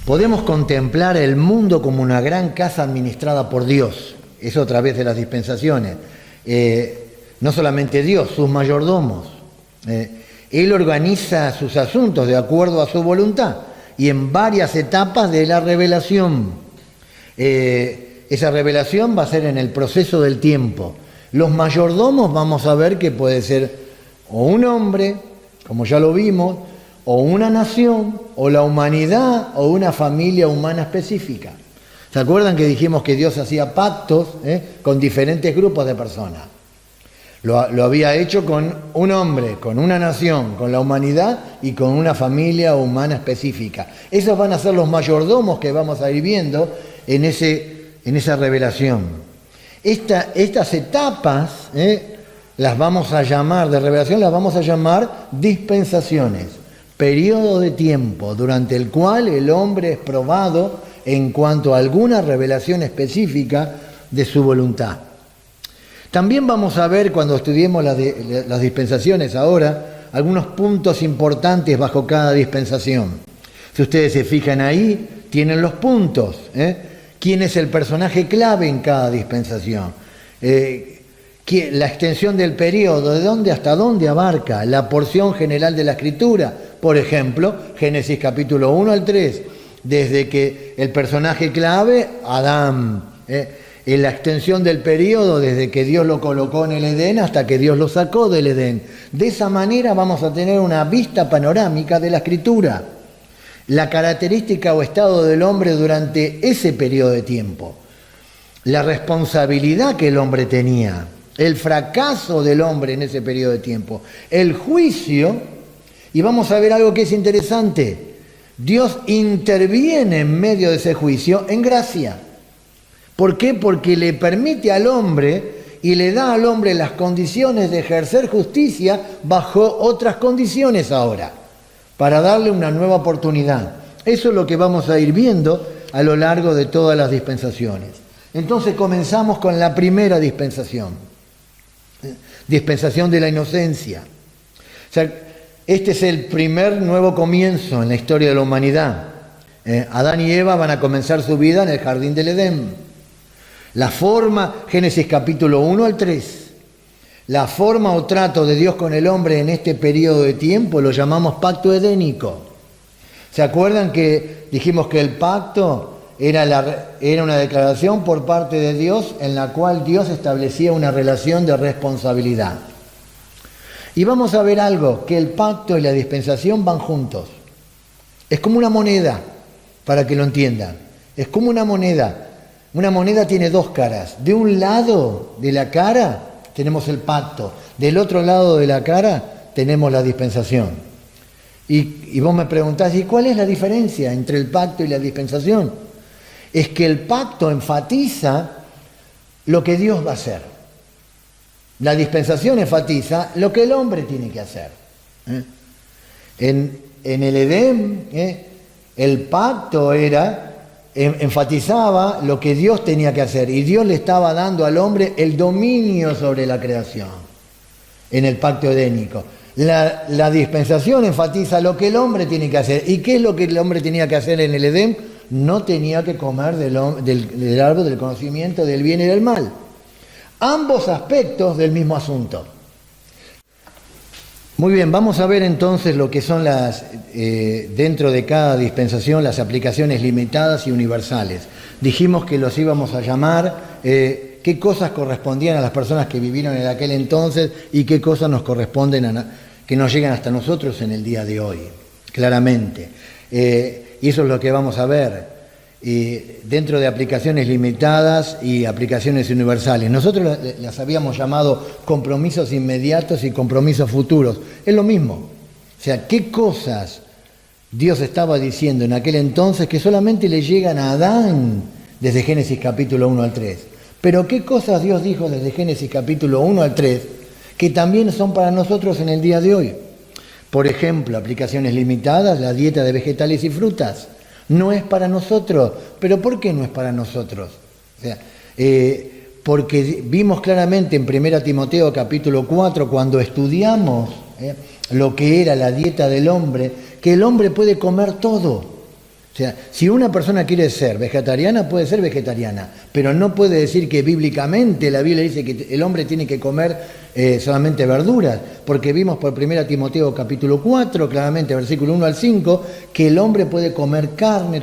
Podemos contemplar el mundo como una gran casa administrada por Dios. Eso a través de las dispensaciones. No solamente Dios, sus mayordomos. Él organiza sus asuntos de acuerdo a su voluntad y en varias etapas de la revelación. Esa revelación va a ser en el proceso del tiempo. Los mayordomos vamos a ver que puede ser o un hombre, como ya lo vimos, o una nación, o la humanidad, o una familia humana específica. ¿Se acuerdan que dijimos que Dios hacía pactos con diferentes grupos de personas? Lo había hecho con un hombre, con una nación, con la humanidad y con una familia humana específica. Esos van a ser los mayordomos que vamos a ir viendo en esa revelación. Estas etapas las vamos a llamar, de revelación las vamos a llamar dispensaciones, periodo de tiempo durante el cual el hombre es probado en cuanto a alguna revelación específica de su voluntad. También vamos a ver, cuando estudiemos las dispensaciones ahora, algunos puntos importantes bajo cada dispensación. Si ustedes se fijan ahí, tienen los puntos. ¿Quién es el personaje clave en cada dispensación? La extensión del periodo, ¿de dónde hasta dónde abarca? La porción general de la Escritura. Por ejemplo, Génesis capítulo 1 al 3, desde que el personaje clave, Adán, en la extensión del periodo desde que Dios lo colocó en el Edén hasta que Dios lo sacó del Edén. De esa manera vamos a tener una vista panorámica de la Escritura, la característica o estado del hombre durante ese periodo de tiempo, la responsabilidad que el hombre tenía, el fracaso del hombre en ese periodo de tiempo, el juicio, y vamos a ver algo que es interesante. Dios interviene en medio de ese juicio en gracia. ¿Por qué? Porque le permite al hombre y le da al hombre las condiciones de ejercer justicia bajo otras condiciones ahora, para darle una nueva oportunidad. Eso es lo que vamos a ir viendo a lo largo de todas las dispensaciones. Entonces comenzamos con la primera dispensación, dispensación de la inocencia. O sea, este es el primer nuevo comienzo en la historia de la humanidad. Adán y Eva van a comenzar su vida en el jardín del Edén. La forma, Génesis capítulo 1 al 3, la forma o trato de Dios con el hombre en este periodo de tiempo lo llamamos pacto edénico. ¿Se acuerdan que dijimos que el pacto era una declaración por parte de Dios en la cual Dios establecía una relación de responsabilidad? Y vamos a ver algo, que el pacto y la dispensación van juntos. Es como una moneda, para que lo entiendan. Es como una moneda. Una moneda tiene dos caras. De un lado de la cara tenemos el pacto. Del otro lado de la cara tenemos la dispensación. Y vos me preguntás, ¿y cuál es la diferencia entre el pacto y la dispensación? Es que el pacto enfatiza lo que Dios va a hacer. La dispensación enfatiza lo que el hombre tiene que hacer. En el Edén, el pacto enfatizaba lo que Dios tenía que hacer y Dios le estaba dando al hombre el dominio sobre la creación en el pacto edénico. La dispensación enfatiza lo que el hombre tiene que hacer. ¿Y qué es lo que el hombre tenía que hacer en el Edén? No tenía que comer del árbol del conocimiento del bien y del mal. Ambos aspectos del mismo asunto. Muy bien, vamos a ver entonces lo que son dentro de cada dispensación, las aplicaciones limitadas y universales. Dijimos que los íbamos a llamar, qué cosas correspondían a las personas que vivieron en aquel entonces y qué cosas nos corresponden, que nos llegan hasta nosotros en el día de hoy, claramente. Y eso es lo que vamos a ver. Dentro de aplicaciones limitadas y aplicaciones universales. Nosotros las habíamos llamado compromisos inmediatos y compromisos futuros. Es lo mismo. O sea, ¿qué cosas Dios estaba diciendo en aquel entonces que solamente le llegan a Adán desde Génesis capítulo 1 al 3? Pero ¿qué cosas Dios dijo desde Génesis capítulo 1 al 3 que también son para nosotros en el día de hoy? Por ejemplo, aplicaciones limitadas, la dieta de vegetales y frutas. No es para nosotros. ¿Pero por qué no es para nosotros? O sea, porque vimos claramente en 1 Timoteo capítulo 4, cuando estudiamos lo que era la dieta del hombre, que el hombre puede comer todo. O sea, si una persona quiere ser vegetariana, puede ser vegetariana, pero no puede decir que bíblicamente la Biblia dice que el hombre tiene que comer solamente verduras, porque vimos por 1 Timoteo capítulo 4, claramente versículo 1 al 5, que el hombre puede comer carne,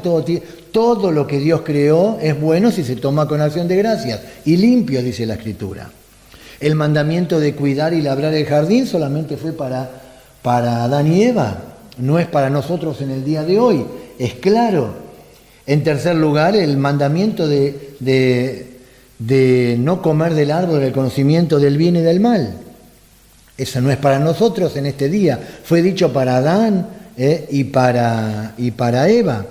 todo lo que Dios creó es bueno si se toma con acción de gracias, y limpio, dice la Escritura. El mandamiento de cuidar y labrar el jardín solamente fue para Adán y Eva, no es para nosotros en el día de hoy. Es claro. En tercer lugar, el mandamiento de no comer del árbol del conocimiento del bien y del mal. Eso no es para nosotros en este día. Fue dicho para Adán y para Eva.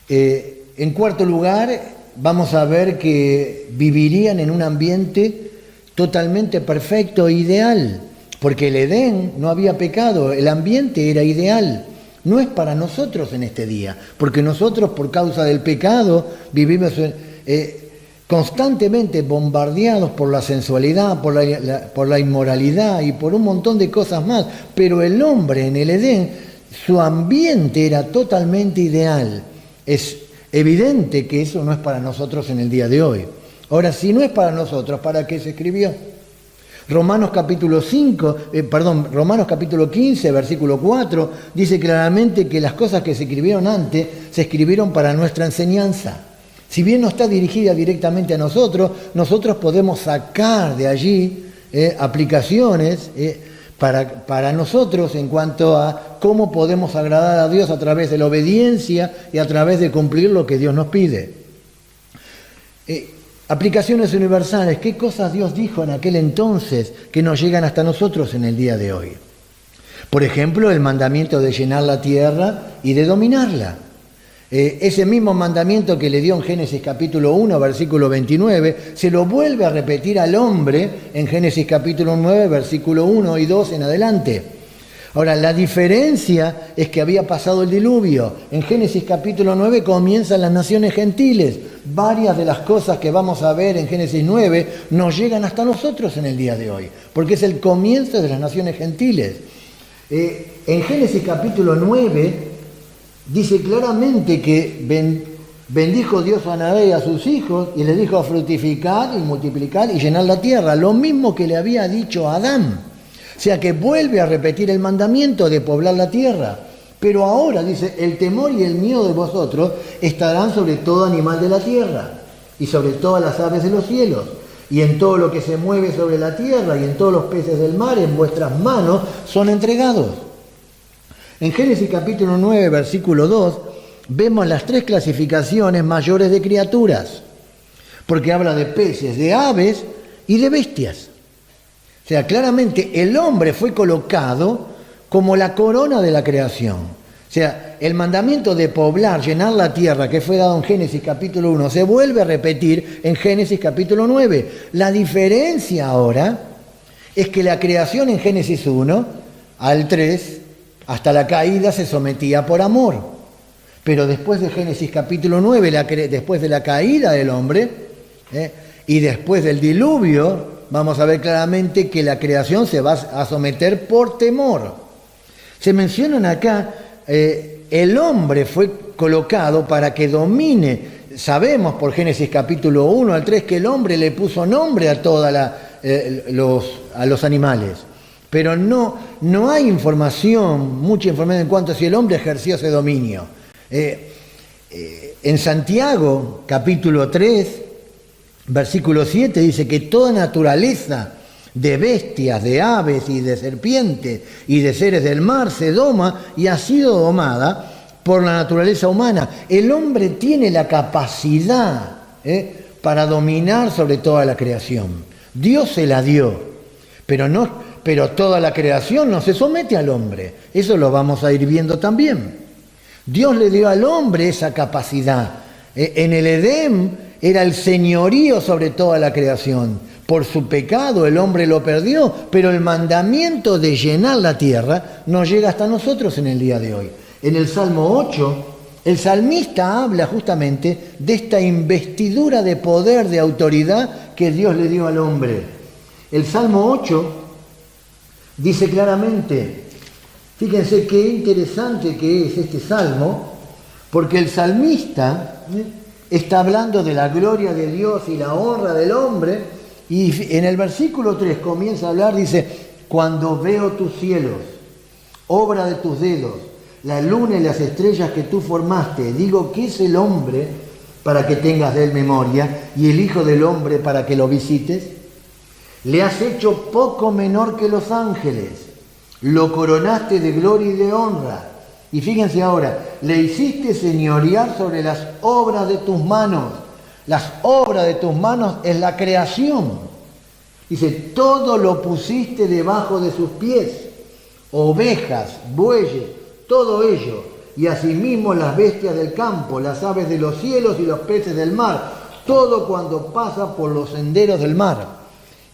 En cuarto lugar, vamos a ver que vivirían en un ambiente totalmente perfecto e ideal. Porque el Edén no había pecado, el ambiente era ideal. No es para nosotros en este día, porque nosotros por causa del pecado vivimos constantemente bombardeados por la sensualidad, por la inmoralidad y por un montón de cosas más. Pero el hombre en el Edén, su ambiente era totalmente ideal. Es evidente que eso no es para nosotros en el día de hoy. Ahora, si no es para nosotros, ¿para qué se escribió? Romanos capítulo 15, versículo 4, dice claramente que las cosas que se escribieron antes se escribieron para nuestra enseñanza. Si bien no está dirigida directamente a nosotros, nosotros podemos sacar de allí aplicaciones para nosotros en cuanto a cómo podemos agradar a Dios a través de la obediencia y a través de cumplir lo que Dios nos pide. Aplicaciones universales, ¿qué cosas Dios dijo en aquel entonces que nos llegan hasta nosotros en el día de hoy? Por ejemplo, el mandamiento de llenar la tierra y de dominarla. Ese mismo mandamiento que le dio en Génesis capítulo 1, versículo 29, se lo vuelve a repetir al hombre en Génesis capítulo 9, versículo 1 y 2 en adelante. Ahora, la diferencia es que había pasado el diluvio. En Génesis capítulo 9 comienzan las naciones gentiles. Varias de las cosas que vamos a ver en Génesis 9 nos llegan hasta nosotros en el día de hoy, porque es el comienzo de las naciones gentiles. En Génesis capítulo 9 dice claramente que bendijo Dios a Noé y a sus hijos y le dijo a fructificar y multiplicar y llenar la tierra, lo mismo que le había dicho a Adán. O sea que vuelve a repetir el mandamiento de poblar la tierra. Pero ahora dice, el temor y el miedo de vosotros estarán sobre todo animal de la tierra y sobre todas las aves de los cielos y en todo lo que se mueve sobre la tierra y en todos los peces del mar en vuestras manos son entregados. En Génesis capítulo 9, versículo 2, vemos las tres clasificaciones mayores de criaturas, porque habla de peces, de aves y de bestias. O sea, claramente el hombre fue colocado como la corona de la creación. O sea, el mandamiento de poblar, llenar la tierra, que fue dado en Génesis capítulo 1, se vuelve a repetir en Génesis capítulo 9. La diferencia ahora es que la creación en Génesis 1 al 3, hasta la caída, se sometía por amor. Pero después de Génesis capítulo 9, después de la caída del hombre y después del diluvio, vamos a ver claramente que la creación se va a someter por temor. Se mencionan acá, el hombre fue colocado para que domine. Sabemos por Génesis capítulo 1 al 3 que el hombre le puso nombre a los animales. Pero no hay mucha información en cuanto a si el hombre ejerció ese dominio. En Santiago capítulo 3, versículo 7 dice que toda naturaleza de bestias, de aves y de serpientes y de seres del mar se doma y ha sido domada por la naturaleza humana. El hombre tiene la capacidad para dominar sobre toda la creación. Dios se la dio, pero toda la creación no se somete al hombre. Eso lo vamos a ir viendo también. Dios le dio al hombre esa capacidad. En el Edén era el señorío sobre toda la creación. Por su pecado el hombre lo perdió, pero el mandamiento de llenar la tierra nos llega hasta nosotros en el día de hoy. En el Salmo 8, el salmista habla justamente de esta investidura de poder, de autoridad que Dios le dio al hombre. El Salmo 8, Dice claramente, fíjense qué interesante que es este salmo, porque el salmista está hablando de la gloria de Dios y la honra del hombre, y en el versículo 3 comienza a hablar, dice, cuando veo tus cielos, obra de tus dedos, la luna y las estrellas que tú formaste, digo, ¿qué es el hombre para que tengas de él memoria y el hijo del hombre para que lo visites? Le has hecho poco menor que los ángeles, lo coronaste de gloria y de honra. Y fíjense ahora, le hiciste señorear sobre las obras de tus manos. Las obras de tus manos es la creación. Dice, todo lo pusiste debajo de sus pies, ovejas, bueyes, todo ello, y asimismo las bestias del campo, las aves de los cielos y los peces del mar, todo cuando pasa por los senderos del mar.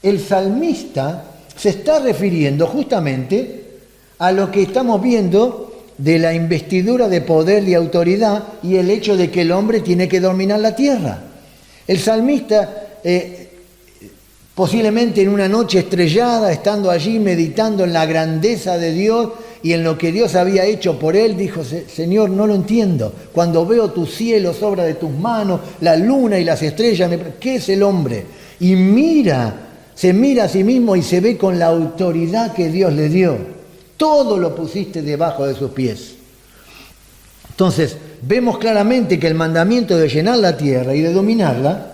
El salmista se está refiriendo justamente a lo que estamos viendo de la investidura de poder y autoridad y el hecho de que el hombre tiene que dominar la tierra. El salmista, posiblemente en una noche estrellada, estando allí meditando en la grandeza de Dios y en lo que Dios había hecho por él, dijo, Señor, no lo entiendo. Cuando veo tus cielos, obra de tus manos, la luna y las estrellas, ¿qué es el hombre? Y se mira a sí mismo y se ve con la autoridad que Dios le dio. Todo lo pusiste debajo de sus pies. Entonces, vemos claramente que el mandamiento de llenar la tierra y de dominarla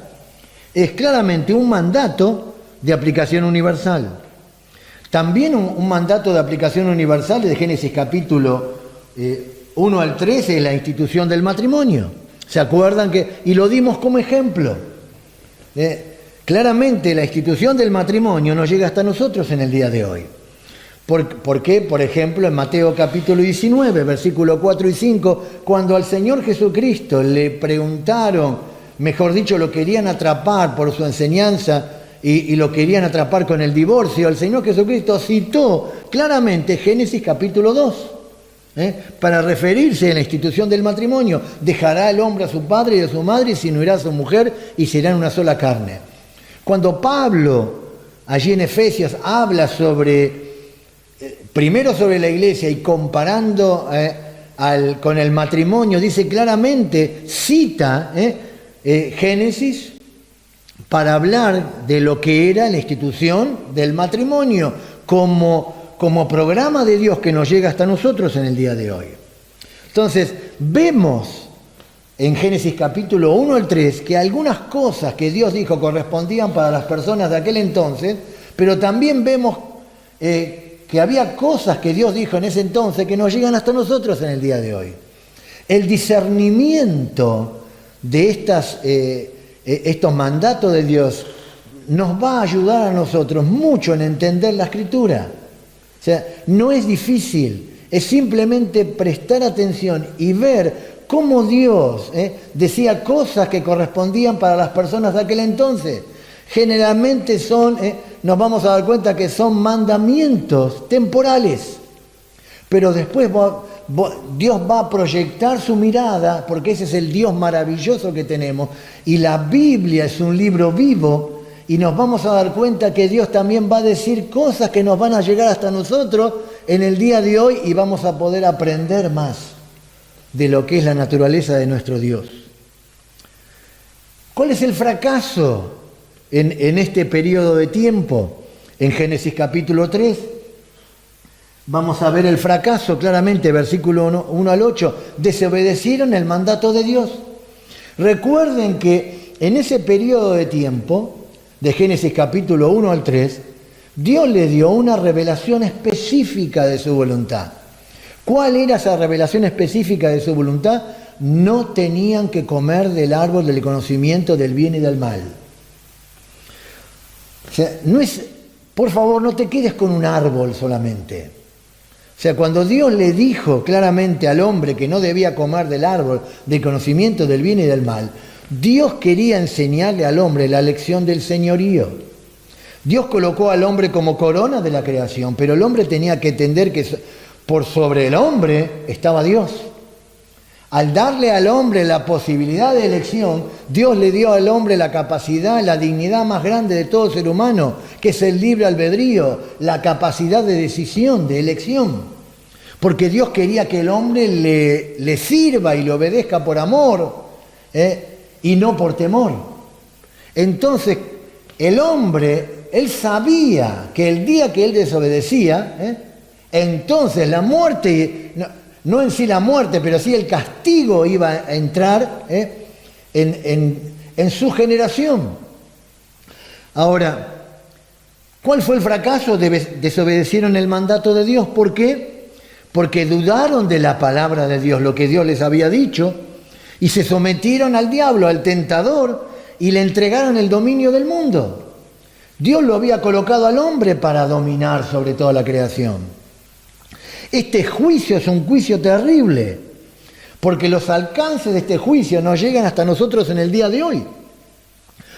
es claramente un mandato de aplicación universal. También un mandato de aplicación universal de Génesis capítulo 1 al 13 es la institución del matrimonio. ¿Se acuerdan que? Y lo dimos como ejemplo. Claramente la institución del matrimonio nos llega hasta nosotros en el día de hoy. ¿Por qué? Por ejemplo, en Mateo capítulo 19, versículos 4 y 5, cuando al Señor Jesucristo le preguntaron, mejor dicho, lo querían atrapar por su enseñanza y lo querían atrapar con el divorcio, el Señor Jesucristo citó claramente Génesis capítulo 2, para referirse a la institución del matrimonio. Dejará el hombre a su padre y a su madre y se unirá a su mujer y serán una sola carne. Cuando Pablo, allí en Efesios, habla primero sobre la iglesia y comparando con el matrimonio, dice claramente, cita Génesis para hablar de lo que era la institución del matrimonio como programa de Dios que nos llega hasta nosotros en el día de hoy. Entonces, vemos en Génesis capítulo 1 al 3 que algunas cosas que Dios dijo correspondían para las personas de aquel entonces, pero también vemos que había cosas que Dios dijo en ese entonces que nos llegan hasta nosotros en el día de hoy. El discernimiento de estos mandatos de Dios nos va a ayudar a nosotros mucho en entender la Escritura. O sea, no es difícil, es simplemente prestar atención y ver cómo Dios decía cosas que correspondían para las personas de aquel entonces. Generalmente nos vamos a dar cuenta que son mandamientos temporales, pero después Dios va a proyectar su mirada, porque ese es el Dios maravilloso que tenemos, y la Biblia es un libro vivo, y nos vamos a dar cuenta que Dios también va a decir cosas que nos van a llegar hasta nosotros en el día de hoy, y vamos a poder aprender más de lo que es la naturaleza de nuestro Dios. ¿Cuál es el fracaso en este periodo de tiempo? En Génesis capítulo 3 vamos a ver el fracaso claramente, versículo 1 al 8, desobedecieron el mandato de Dios. Recuerden que en ese periodo de tiempo, de Génesis capítulo 1 al 3, Dios le dio una revelación específica de su voluntad. ¿Cuál era esa revelación específica de su voluntad? No tenían que comer del árbol del conocimiento del bien y del mal. O sea, por favor, no te quedes con un árbol solamente. O sea, cuando Dios le dijo claramente al hombre que no debía comer del árbol del conocimiento del bien y del mal, Dios quería enseñarle al hombre la lección del señorío. Dios colocó al hombre como corona de la creación, pero el hombre tenía que entender que por sobre el hombre estaba Dios. Al darle al hombre la posibilidad de elección, Dios le dio al hombre la capacidad, la dignidad más grande de todo ser humano, que es el libre albedrío, la capacidad de decisión, de elección. Porque Dios quería que el hombre le sirva y le obedezca por amor, y no por temor. Entonces, el hombre, él sabía que el día que él desobedecía, entonces la muerte, no en sí la muerte, pero sí el castigo iba a entrar en su generación. Ahora, ¿cuál fue el fracaso? Desobedecieron el mandato de Dios. ¿Por qué? Porque dudaron de la palabra de Dios, lo que Dios les había dicho, y se sometieron al diablo, al tentador, y le entregaron el dominio del mundo. Dios lo había colocado al hombre para dominar sobre toda la creación. Este juicio es un juicio terrible, porque los alcances de este juicio nos llegan hasta nosotros en el día de hoy.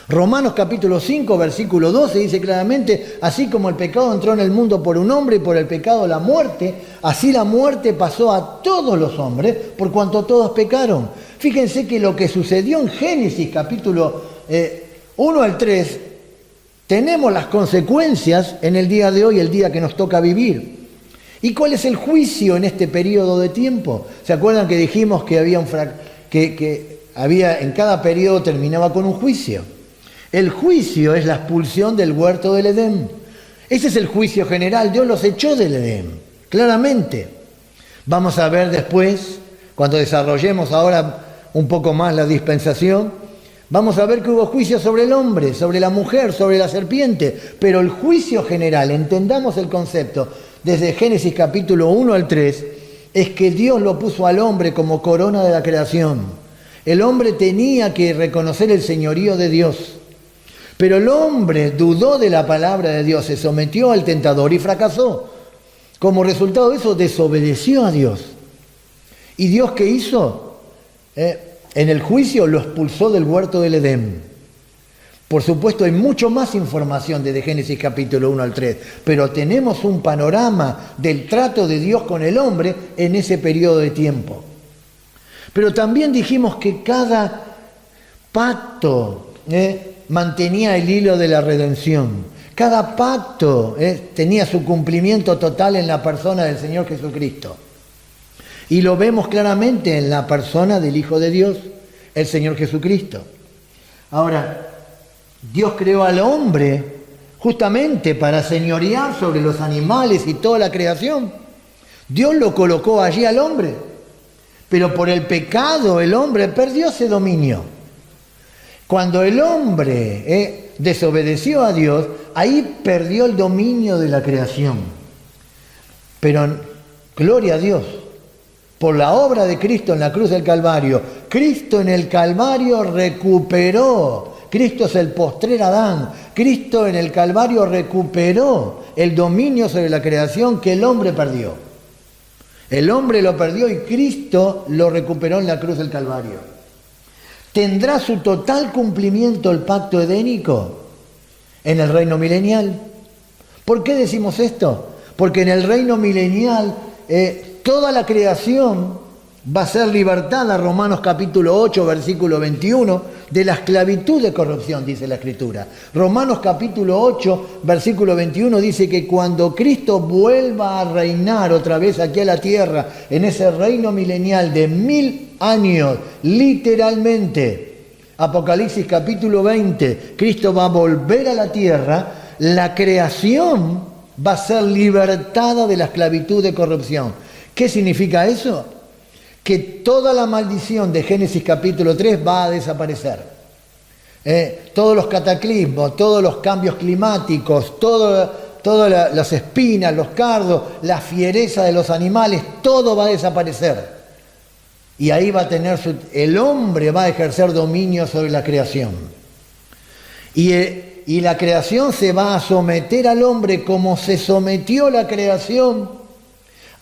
Romanos capítulo 5, versículo 12 dice claramente: así como el pecado entró en el mundo por un hombre y por el pecado la muerte, así la muerte pasó a todos los hombres por cuanto todos pecaron. Fíjense que lo que sucedió en Génesis capítulo 1 al 3, tenemos las consecuencias en el día de hoy, el día que nos toca vivir. ¿Y cuál es el juicio en este periodo de tiempo? ¿Se acuerdan que dijimos que había en cada periodo terminaba con un juicio? El juicio es la expulsión del huerto del Edén. Ese es el juicio general. Dios los echó del Edén, claramente. Vamos a ver después, cuando desarrollemos ahora un poco más la dispensación, vamos a ver que hubo juicio sobre el hombre, sobre la mujer, sobre la serpiente. Pero el juicio general, entendamos el concepto, desde Génesis capítulo 1 al 3, es que Dios lo puso al hombre como corona de la creación. El hombre tenía que reconocer el señorío de Dios. Pero el hombre dudó de la palabra de Dios, se sometió al tentador y fracasó. Como resultado de eso, desobedeció a Dios. ¿Y Dios qué hizo? En el juicio lo expulsó del huerto del Edén. Por supuesto, hay mucho más información desde Génesis capítulo 1 al 3, pero tenemos un panorama del trato de Dios con el hombre en ese periodo de tiempo. Pero también dijimos que cada pacto mantenía el hilo de la redención. Cada pacto tenía su cumplimiento total en la persona del Señor Jesucristo. Y lo vemos claramente en la persona del Hijo de Dios, el Señor Jesucristo. Ahora, Dios creó al hombre justamente para señorear sobre los animales y toda la creación. Dios lo colocó allí al hombre, pero por el pecado el hombre perdió ese dominio. Cuando el hombre desobedeció a Dios, ahí perdió el dominio de la creación. Pero gloria a Dios, por la obra de Cristo en la cruz del Calvario, Cristo en el Calvario recuperó. Cristo es el postrer Adán. Cristo en el Calvario recuperó el dominio sobre la creación que el hombre perdió. El hombre lo perdió y Cristo lo recuperó en la cruz del Calvario. ¿Tendrá su total cumplimiento el pacto edénico en el reino milenial? ¿Por qué decimos esto? Porque en el reino milenial toda la creación va a ser libertada, Romanos capítulo 8, versículo 21, de la esclavitud de corrupción, dice la Escritura. Romanos capítulo 8, versículo 21 dice que cuando Cristo vuelva a reinar otra vez aquí a la tierra, en ese reino milenial de 1000 años, literalmente, Apocalipsis capítulo 20, Cristo va a volver a la tierra, la creación va a ser libertada de la esclavitud de corrupción. ¿Qué significa eso? Que toda la maldición de Génesis capítulo 3 va a desaparecer. Todos los cataclismos, todos los cambios climáticos, todas las espinas, los cardos, la fiereza de los animales, todo va a desaparecer. Y ahí va a tener el hombre va a ejercer dominio sobre la creación. Y la creación se va a someter al hombre como se sometió la creación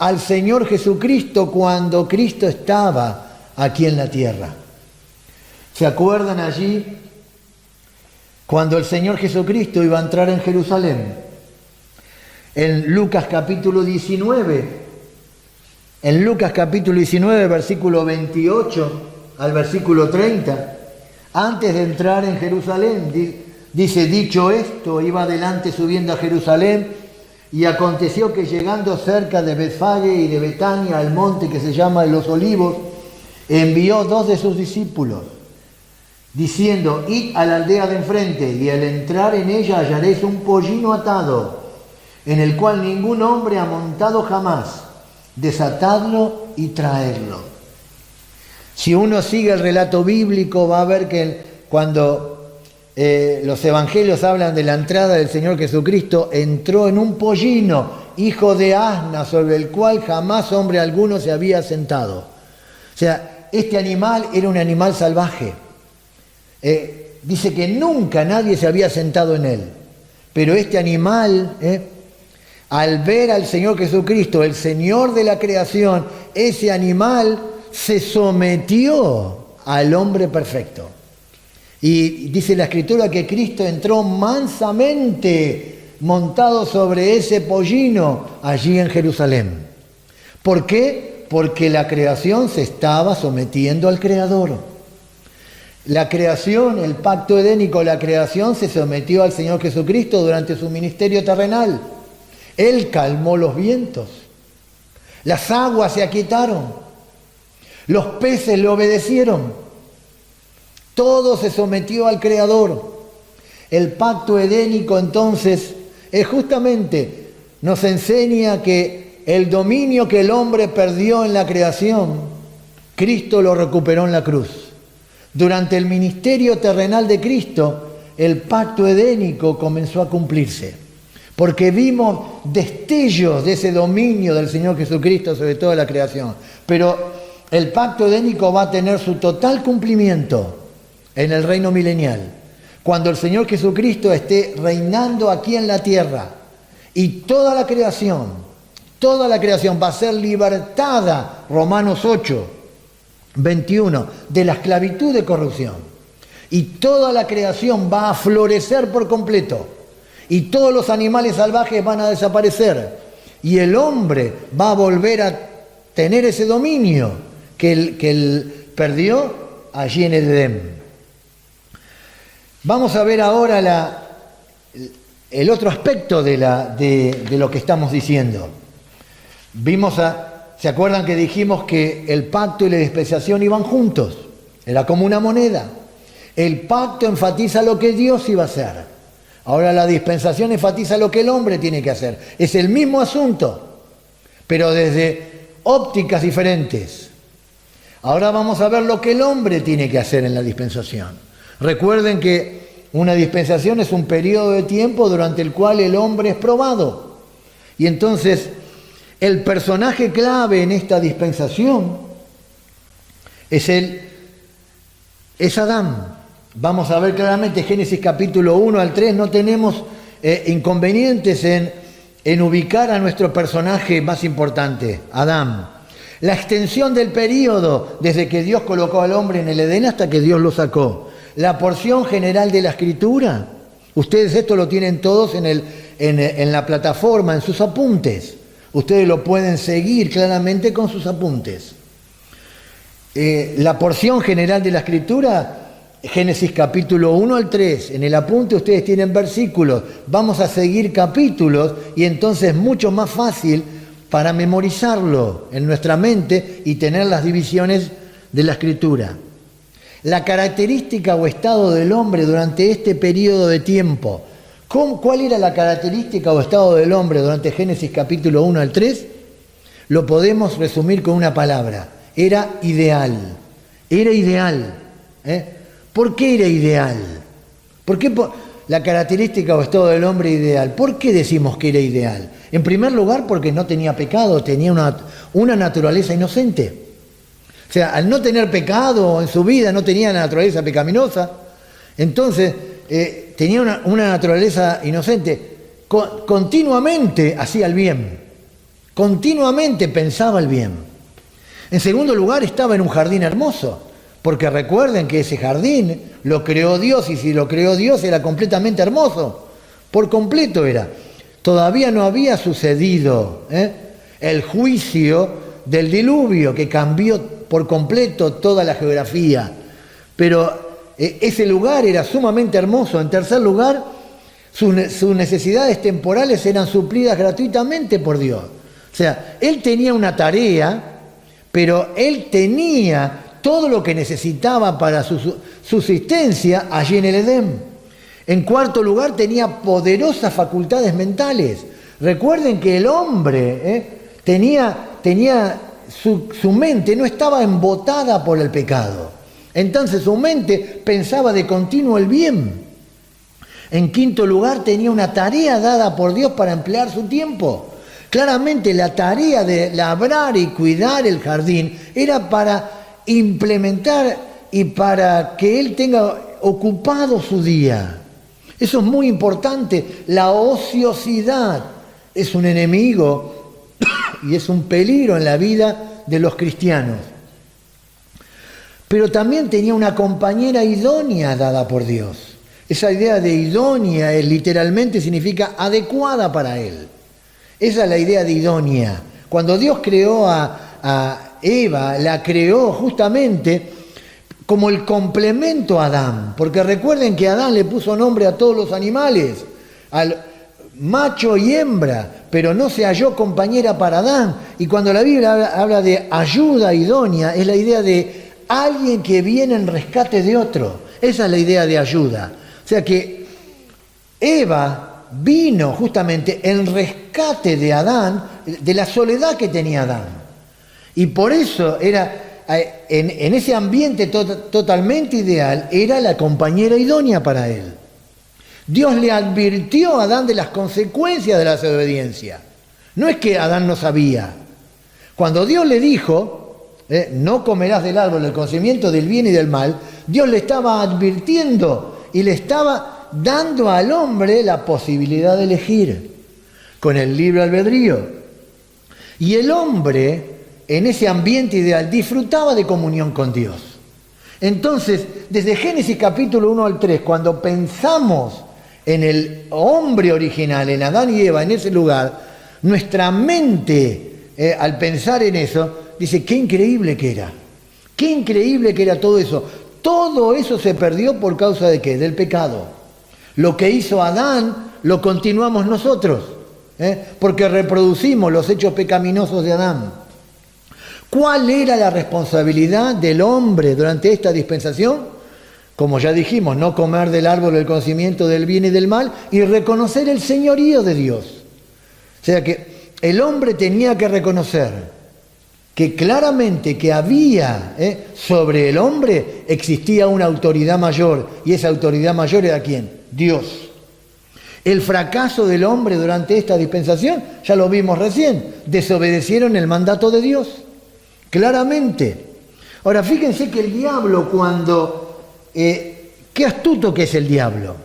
al Señor Jesucristo cuando Cristo estaba aquí en la tierra. ¿Se acuerdan allí cuando el Señor Jesucristo iba a entrar en Jerusalén? En Lucas capítulo 19, En Lucas capítulo 19, versículo 28 al versículo 30, antes de entrar en Jerusalén, dice, dicho esto, iba adelante subiendo a Jerusalén, y aconteció que llegando cerca de Betfage y de Betania, al monte que se llama de los Olivos, envió 2 de sus discípulos, diciendo, id a la aldea de enfrente, y al entrar en ella hallaréis un pollino atado, en el cual ningún hombre ha montado jamás. Desatadlo y traedlo. Si uno sigue el relato bíblico, va a ver que cuando los evangelios hablan de la entrada del Señor Jesucristo, entró en un pollino, hijo de asna, sobre el cual jamás hombre alguno se había sentado. O sea, este animal era un animal salvaje. Dice que nunca nadie se había sentado en él. Pero este animal, al ver al Señor Jesucristo, el Señor de la creación, ese animal se sometió al hombre perfecto. Y dice la Escritura que Cristo entró mansamente montado sobre ese pollino allí en Jerusalén. ¿Por qué? Porque la creación se estaba sometiendo al Creador. La creación, el pacto edénico, la creación se sometió al Señor Jesucristo durante su ministerio terrenal. Él calmó los vientos, las aguas se aquietaron, los peces le obedecieron, todo se sometió al Creador. El pacto edénico entonces es justamente, nos enseña que el dominio que el hombre perdió en la creación, Cristo lo recuperó en la cruz. Durante el ministerio terrenal de Cristo, el pacto edénico comenzó a cumplirse. Porque vimos destellos de ese dominio del Señor Jesucristo sobre toda la creación. Pero el pacto edénico va a tener su total cumplimiento en el reino milenial. Cuando el Señor Jesucristo esté reinando aquí en la tierra y toda la creación va a ser libertada, Romanos 8, 21, de la esclavitud de corrupción. Y toda la creación va a florecer por completo. Y todos los animales salvajes van a desaparecer. Y el hombre va a volver a tener ese dominio que él perdió allí en el Edén. Vamos a ver ahora el otro aspecto de lo que estamos diciendo. ¿Se acuerdan que dijimos que el pacto y la dispensación iban juntos? Era como una moneda. El pacto enfatiza lo que Dios iba a hacer. Ahora la dispensación enfatiza lo que el hombre tiene que hacer. Es el mismo asunto, pero desde ópticas diferentes. Ahora vamos a ver lo que el hombre tiene que hacer en la dispensación. Recuerden que una dispensación es un periodo de tiempo durante el cual el hombre es probado. Y entonces, el personaje clave en esta dispensación es Adán. Vamos a ver claramente Génesis capítulo 1 al 3, no tenemos inconvenientes en ubicar a nuestro personaje más importante, Adán. La extensión del periodo desde que Dios colocó al hombre en el Edén hasta que Dios lo sacó. La porción general de la Escritura. Ustedes esto lo tienen todos en la plataforma, en sus apuntes. Ustedes lo pueden seguir claramente con sus apuntes. La porción general de la Escritura, Génesis capítulo 1 al 3, en el apunte ustedes tienen versículos, vamos a seguir capítulos y entonces es mucho más fácil para memorizarlo en nuestra mente y tener las divisiones de la Escritura. La característica o estado del hombre durante este periodo de tiempo. ¿Cuál era la característica o estado del hombre durante Génesis capítulo 1 al 3? Lo podemos resumir con una palabra. Era ideal. Era ideal. ¿Por qué era ideal? ¿Por qué la característica o estado del hombre ideal? ¿Por qué decimos que era ideal? En primer lugar, porque no tenía pecado, tenía una naturaleza inocente. O sea, al no tener pecado en su vida, no tenía la naturaleza pecaminosa, entonces tenía una naturaleza inocente. Continuamente hacía el bien, continuamente pensaba el bien. En segundo lugar, estaba en un jardín hermoso. Porque recuerden que ese jardín lo creó Dios y si lo creó Dios era completamente hermoso. Por completo era. Todavía no había sucedido el juicio del diluvio que cambió por completo toda la geografía. Pero ese lugar era sumamente hermoso. En tercer lugar, sus necesidades temporales eran suplidas gratuitamente por Dios. O sea, él tenía una tarea, pero él tenía todo lo que necesitaba para su subsistencia allí en el Edén. En cuarto lugar, tenía poderosas facultades mentales. Recuerden que el hombre tenía su mente, no estaba embotada por el pecado. Entonces su mente pensaba de continuo el bien. En quinto lugar, tenía una tarea dada por Dios para emplear su tiempo. Claramente la tarea de labrar y cuidar el jardín era para implementar y para que él tenga ocupado su día. Eso es muy importante. La ociosidad es un enemigo y es un peligro en la vida de los cristianos. Pero también tenía una compañera idónea dada por Dios. Esa idea de idónea literalmente significa adecuada para él. Esa es la idea de idónea. Cuando Dios creó a Eva, la creó justamente como el complemento a Adán. Porque recuerden que Adán le puso nombre a todos los animales, al macho y hembra, pero no se halló compañera para Adán. Y cuando la Biblia habla de ayuda idónea, es la idea de alguien que viene en rescate de otro. Esa es la idea de ayuda. O sea que Eva vino justamente en rescate de Adán, de la soledad que tenía Adán. Y por eso era, en ese ambiente totalmente ideal, era la compañera idónea para él. Dios le advirtió a Adán de las consecuencias de la desobediencia. No es que Adán no sabía. Cuando Dios le dijo, no comerás del árbol del conocimiento del bien y del mal, Dios le estaba advirtiendo y le estaba dando al hombre la posibilidad de elegir con el libre albedrío. Y el hombre, en ese ambiente ideal, disfrutaba de comunión con Dios. Entonces, desde Génesis capítulo 1 al 3, cuando pensamos en el hombre original, en Adán y Eva, en ese lugar, nuestra mente, al pensar en eso, dice, qué increíble que era. Qué increíble que era todo eso. Todo eso se perdió por causa de ¿qué? Del pecado. Lo que hizo Adán, lo continuamos nosotros, porque reproducimos los hechos pecaminosos de Adán. ¿Cuál era la responsabilidad del hombre durante esta dispensación? Como ya dijimos, no comer del árbol del conocimiento del bien y del mal y reconocer el señorío de Dios. O sea que el hombre tenía que reconocer que claramente que había sobre el hombre existía una autoridad mayor, y esa autoridad mayor era ¿quién? Dios. El fracaso del hombre durante esta dispensación, ya lo vimos recién, desobedecieron el mandato de Dios, claramente. Ahora fíjense que el diablo qué astuto que es el diablo,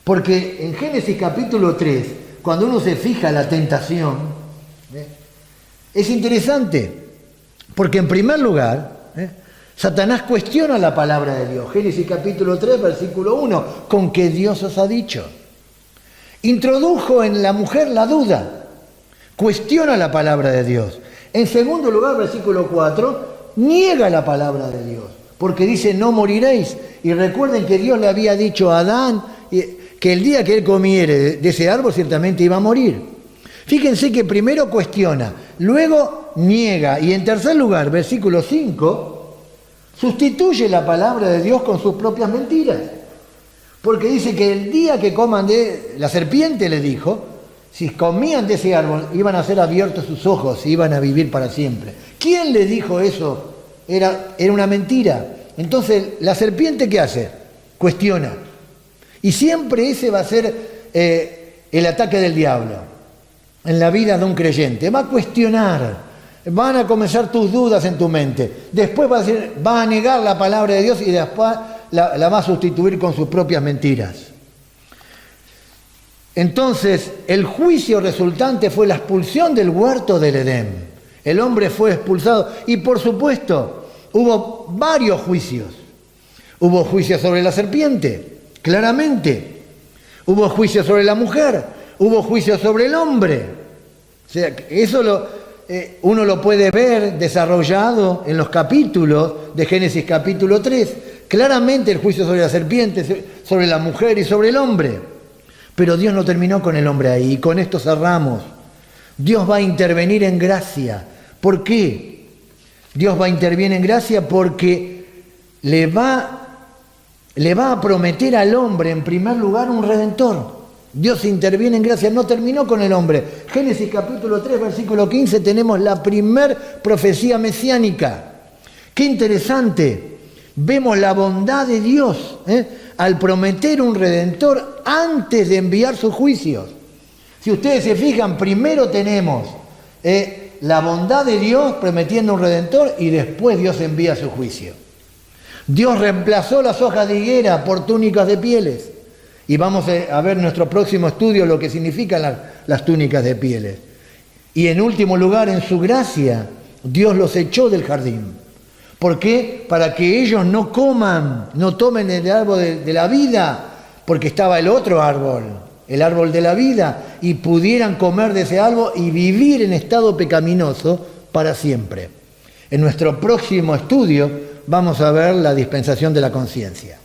porque en Génesis capítulo 3, cuando uno se fija en la tentación, es interesante. Porque en primer lugar, Satanás cuestiona la palabra de Dios. Génesis capítulo 3, versículo 1, ¿con qué Dios os ha dicho? Introdujo en la mujer la duda, cuestiona la palabra de Dios. En segundo lugar, versículo 4, niega la palabra de Dios, porque dice, no moriréis. Y recuerden que Dios le había dicho a Adán que el día que él comiere de ese árbol ciertamente iba a morir. Fíjense que primero cuestiona, luego niega, y en tercer lugar, versículo 5, sustituye la palabra de Dios con sus propias mentiras. Porque dice que el día que coman la serpiente le dijo, si comían de ese árbol iban a ser abiertos sus ojos y iban a vivir para siempre. ¿Quién le dijo eso? Era una mentira. Entonces, ¿la serpiente qué hace? Cuestiona. Y siempre ese va a ser el ataque del diablo en la vida de un creyente. Va a cuestionar, van a comenzar tus dudas en tu mente. Después va a negar la palabra de Dios y después la va a sustituir con sus propias mentiras. Entonces, el juicio resultante fue la expulsión del huerto del Edén. El hombre fue expulsado y, por supuesto, hubo varios juicios. Hubo juicio sobre la serpiente, claramente. Hubo juicio sobre la mujer. Hubo juicio sobre el hombre. O sea, eso uno lo puede ver desarrollado en los capítulos de Génesis capítulo 3. Claramente el juicio sobre la serpiente, sobre la mujer y sobre el hombre. Pero Dios no terminó con el hombre ahí, y con esto cerramos. Dios va a intervenir en gracia. ¿Por qué? Dios va a intervenir en gracia porque le va a prometer al hombre, en primer lugar, un redentor. Dios interviene en gracia, no terminó con el hombre. Génesis capítulo 3, versículo 15, tenemos la primer profecía mesiánica. Qué interesante. Vemos la bondad de Dios al prometer un redentor antes de enviar sus juicios. Si ustedes se fijan, primero tenemos la bondad de Dios prometiendo un redentor y después Dios envía su juicio. Dios reemplazó las hojas de higuera por túnicas de pieles. Y vamos a ver en nuestro próximo estudio lo que significan las túnicas de pieles. Y en último lugar, en su gracia, Dios los echó del jardín. ¿Por qué? Para que ellos no tomen el árbol de la vida, porque estaba el otro árbol, el árbol de la vida, y pudieran comer de ese árbol y vivir en estado pecaminoso para siempre. En nuestro próximo estudio vamos a ver la dispensación de la conciencia.